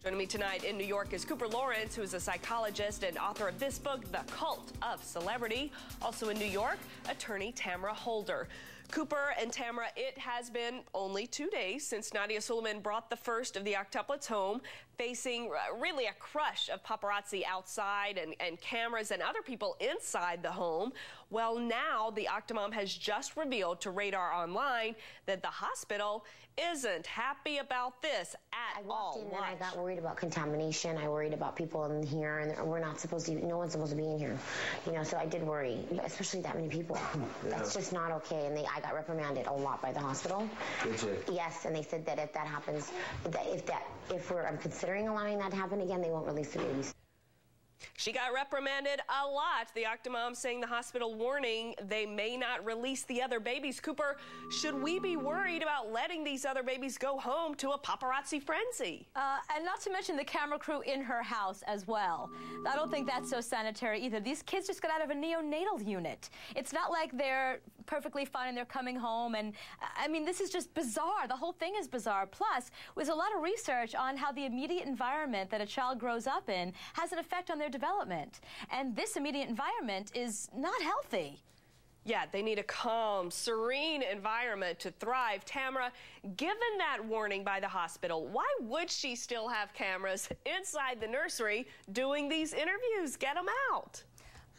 Joining me tonight in New York is Cooper Lawrence, who is a psychologist and author of this book, The Cult of Celebrity. Also in New York, attorney Tamara Holder. Cooper and Tamara, it has been only 2 days since Nadia Suleiman brought the first of the octuplets home, facing really a crush of paparazzi outside and cameras and other people inside the home. Well, now the Octumom has just revealed to Radar Online that the hospital isn't happy about this at all. I walked in and I got worried about contamination. I worried about people in here, and we're not supposed to, no one's supposed to be in here. You know, so I did worry, especially that many people. Yeah. That's just not okay. And I got reprimanded a lot by the hospital. Did you? Yes, and they said that if that happens, if I'm considering allowing that to happen again, they won't release the babies. She got reprimanded a lot. The Octumom saying the hospital warning they may not release the other babies. Cooper, should we be worried about letting these other babies go home to a paparazzi frenzy? And not to mention the camera crew in her house as well. I don't think that's so sanitary either. These kids just got out of a neonatal unit. It's not like they're perfectly fine and they're coming home. And I mean, this is just bizarre. The whole thing is bizarre. Plus, there's a lot of research on how the immediate environment that a child grows up in has an effect on their development. And this immediate environment is not healthy. Yeah, they need a calm, serene environment to thrive. Tamara, given that warning by the hospital, why would she still have cameras inside the nursery doing these interviews? Get them out.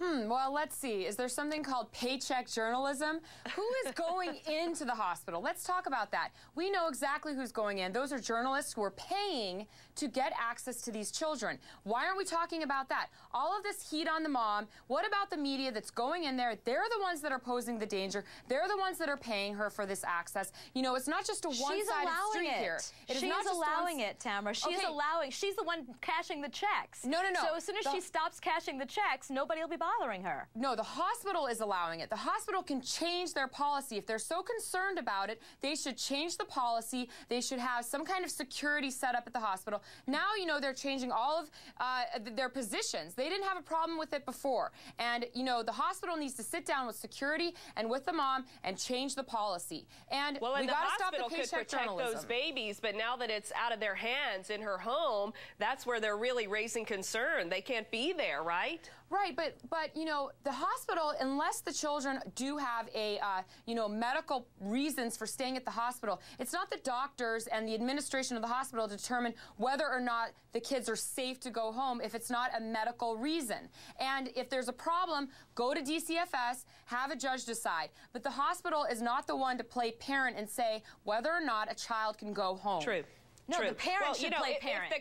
Well, let's see. Is there something called paycheck journalism? Who is going into the hospital? Let's talk about that. We know exactly who's going in. Those are journalists who are paying to get access to these children. Why aren't we talking about that? All of this heat on the mom. What about the media that's going in there? They're the ones that are posing the danger. They're the ones that are paying her for this access. You know, it's not just a one-sided street here. She's allowing it, Tamara. She's allowing. She's the one cashing the checks. No. So as soon as she stops cashing the checks, nobody will be bothering her. No, the hospital is allowing it. The hospital can change their policy. If they're so concerned about it, they should change the policy. They should have some kind of security set up at the hospital. Now, you know, they're changing all of their positions. They didn't have a problem with it before. And, you know, the hospital needs to sit down with security and with the mom and change the policy. And well, we got to stop the could paycheck protect journalism. those babies, but now that it's out of their hands in her home, that's where they're really raising concern. They can't be there, right? Right, but you know, the hospital, unless the children do have a you know, medical reasons for staying at the hospital, it's not the doctors and the administration of the hospital to determine whether or not the kids are safe to go home if it's not a medical reason. And if there's a problem, go to DCFS, have a judge decide. But the hospital is not the one to play parent and say whether or not a child can go home. True. No, True. the parent should play parent.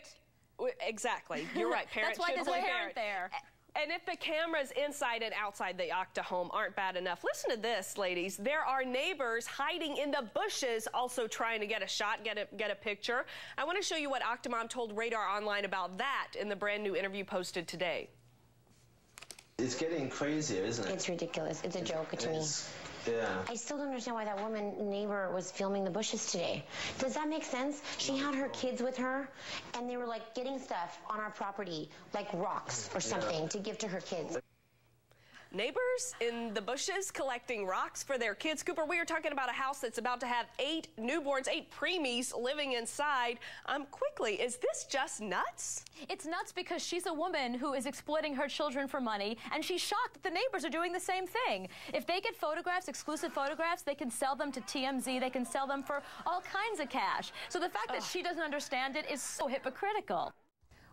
Exactly. You're right. Parent That's why should there's play a parent there. And if the cameras inside and outside the Octa home aren't bad enough, listen to this, ladies. There are neighbors hiding in the bushes also trying to get a shot, get a picture. I want to show you what Octumom told Radar Online about that in the brand new interview posted today. It's getting crazier, isn't it? It's ridiculous. It's a joke to me. Yeah. I still don't understand why that neighbor was filming the bushes today. Does that make sense? She had her kids with her, and they were like getting stuff on our property, like rocks or something, to give to her kids. Neighbors in the bushes collecting rocks for their kids. Cooper, we are talking about a house that's about to have 8 newborns, 8 preemies living inside. Quickly, is this just nuts? It's nuts because she's a woman who is exploiting her children for money, and she's shocked that the neighbors are doing the same thing. If they get photographs, exclusive photographs, they can sell them to TMZ, they can sell them for all kinds of cash. So the fact that she doesn't understand it is so hypocritical.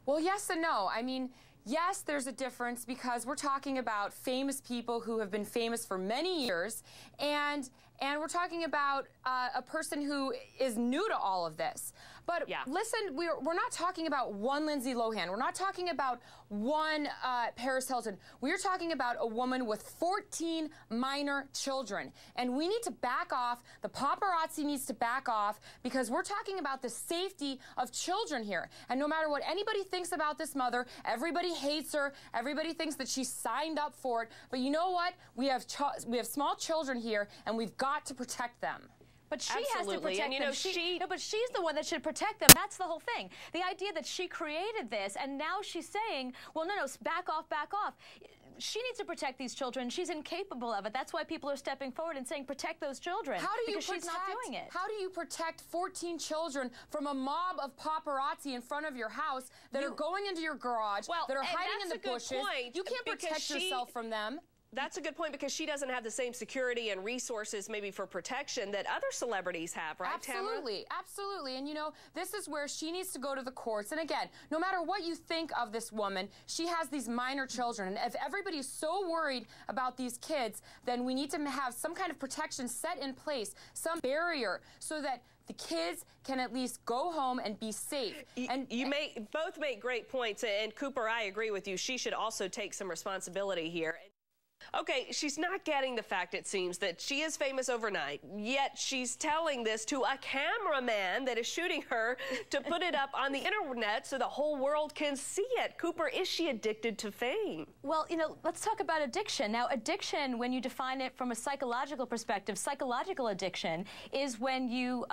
Well, yes and no. I mean, yes, there's a difference because we're talking about famous people who have been famous for many years, and we're talking about a person who is new to all of this. But listen, we're not talking about one Lindsay Lohan. We're not talking about one Paris Hilton. We're talking about a woman with 14 minor children. And we need to back off. The paparazzi needs to back off because we're talking about the safety of children here. And no matter what anybody thinks about this mother, everybody hates her. Everybody thinks that she signed up for it. But you know what? We have small children here, and we've got to protect them. But she has to protect and, you know, them. No, but she's the one that should protect them. That's the whole thing. The idea that she created this, and now she's saying, well, no, back off, back off. she needs to protect these children. She's incapable of it. That's why people are stepping forward and saying, protect those children. How do you because she's not doing it. How do you protect 14 children from a mob of paparazzi in front of your house that are going into your garage, that are hiding in the bushes? You can't protect yourself from them. That's a good point, because she doesn't have the same security and resources maybe for protection that other celebrities have, right, Absolutely, Tamara? absolutely. And, you know, this is where she needs to go to the courts. And again, no matter what you think of this woman, she has these minor children. And if everybody's so worried about these kids, then we need to have some kind of protection set in place, some barrier, so that the kids can at least go home and be safe. You both make great points. And Cooper, I agree with you. She should also take some responsibility here. Okay, she's not getting the fact, it seems, that she is famous overnight, yet she's telling this to a cameraman that is shooting her to put it up on the internet so the whole world can see it. Cooper, is she addicted to fame? Well, you know, let's talk about addiction. Now, addiction, when you define it from a psychological perspective, psychological addiction is when you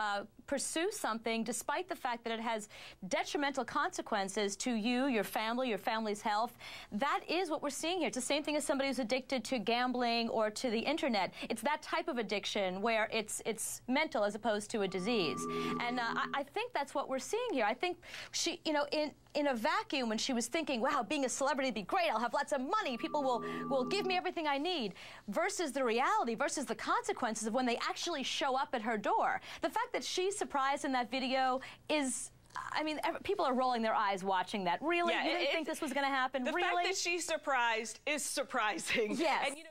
pursue something despite the fact that it has detrimental consequences to you, your family's health. That is what we're seeing here. It's the same thing as somebody who's addicted to gambling or to the internet. It's that type of addiction where it's mental as opposed to a disease. And I think that's what we're seeing here. I think she, you know, in a vacuum, when she was thinking, wow, being a celebrity would be great, I'll have lots of money, people will give me everything I need, versus the reality, versus the consequences of when they actually show up at her door. The fact that she's surprised in that video is, I mean, people are rolling their eyes watching that. Really? You didn't think this was going to happen? The really? fact that she's surprised is surprising. Yes. And, you know,